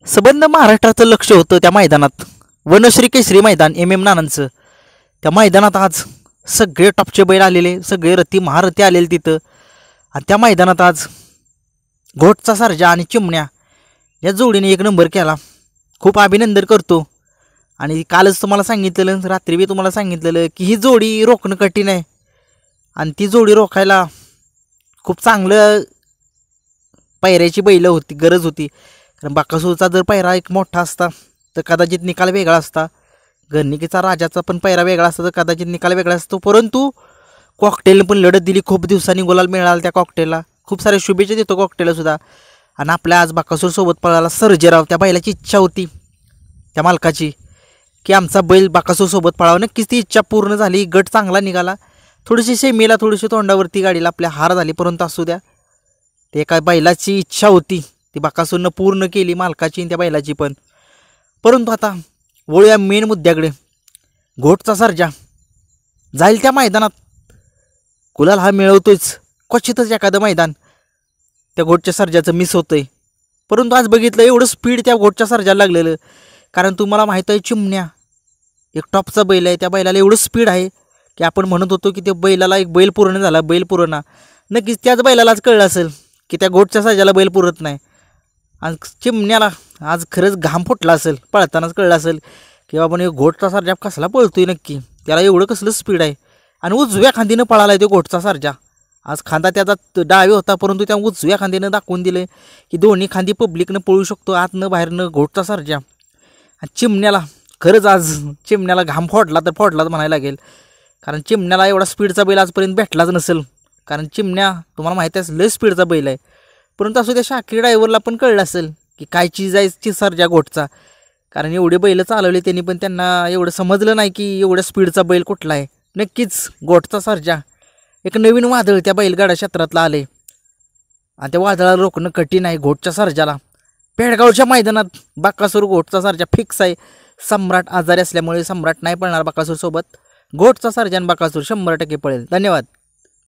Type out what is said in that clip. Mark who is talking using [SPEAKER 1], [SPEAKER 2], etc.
[SPEAKER 1] सबंध महाराष्ट्राचं लक्ष होतं त्या मैदानात. वनश्री केसरी मैदान MM नानांचं. त्या मैदानात आज सगळे टॉपचे बैल आलेले, सगळे रथी महारथी आलेले तिथं. आणि त्या मैदानात आज घोटचा सर्जा आणि चिमण्या या जोडीने 1 नंबर केला. खूप अभिनंदन करतो. आणि कालच तुम्हाला सांगितलेलं, रात्री बी तुम्हाला सांगितलेलं की ही जोडी रोखणं कठीण आहे. आणि ती जोडी रोखायला खूप चांगलं पायऱ्याची बैलं होती, गरज होती. कारण बाकासूरचा जर पायरा एक मोठा असता तर कदाचित निकाल वेगळा असता. घरनिकीचा राजाचा पण पायरा वेगळा असता तर कदाचित निकाल वेगळा असतो. परंतु कॉकटेलने पण लढत दिली. खूप दिवसांनी गुलाल मिळाला त्या कॉकटेलला. खूप साऱ्या शुभेच्छा देतो कॉकटेलला सुद्धा. आणि आपल्या आज बाकासूरसोबत पळाला सर्जेराव. त्या बैलाची इच्छा होती त्या मालकाची की आमचा बैल बाकासूरसोबत पळावा. नक्कीच ती इच्छा पूर्ण झाली. गट चांगला निघाला. थोडीशी सेमीला थोडीशी तोंडावरती गाडीला आपल्या हार झाली, परंतु असू द्या. ते एका बैलाची इच्छा होती ती बाकासूरनं पूर्ण केली, मालकाची आणि त्या बैलाची पण. परंतु आता वळूया मेन मुद्द्याकडे. घोटचा सर्जा जाईल त्या मैदानात, गुलाल हा मिळवतोच. क्वचितच एखादं मैदान त्या घोटच्या सर्जाचं मिस होतंय. परंतु आज बघितलं एवढं स्पीड त्या घोटच्या सर्जाला लागलेलं. कारण तुम्हाला माहीत आहे चिमण्या एक टॉपचा बैल आहे. त्या बैलाला एवढं स्पीड आहे की आपण म्हणत होतो की त्या बैलाला एक बैल पूर्ण झाला, बैल पुरना. नक्कीच त्याच बैलाला आज कळलं असेल की त्या घोटच्या सर्जाला बैल पुरत नाही. आणि चिमण्याला आज खरंच घाम फुटला असेल, पळतानाच कळलं असेल की बाबा घोटचा सर्जा कसला पळतोय नक्की, त्याला एवढं कसलं स्पीड आहे. आणि उजव्या खांदीनं पळाला आहे तो घोटचा सर्जा. आज खांदा त्याचा डावी होता, परंतु त्या उजव्या खांदीनं दाखवून दिले की दोन्ही खांदी पब्लिकनं पळू शकतो, आतनं बाहेरनं घोटचा सर्जा. आणि चिमण्याला खरंच आज चिमण्याला घाम फोडला तर फोडलाच म्हणायला लागेल. कारण चिमण्याला एवढा स्पीडचा बैल आजपर्यंत भेटलाच नसेल. कारण चिमण्या तुम्हाला माहिती आहे लय स्पीडचा बैल आहे. परंतु असं त्या शाकीर ड्रायव्हरला पण कळलं असेल की काय चीज आहे सर्जा घोटचा. कारण एवढे बैल चालवले त्यांनी, पण त्यांना एवढं समजलं नाही की एवढ्या स्पीडचा बैल कुठला आहे. नक्कीच घोटचा सर्जा एक नवीन वादळ त्या बैलगाडा क्षेत्रातलं आले. आणि त्या वादळाला रोखणं कठीण आहे घोटच्या सर्जाला. पेडगावच्या मैदानात बाकासूर घोटचा सर्जा फिक्स आहे. सम्राट आजारी असल्यामुळे सम्राट नाही पळणार बाकासूरसोबत. घोटचा सर्जा आणि बाकासूर 100% पळेल. धन्यवाद.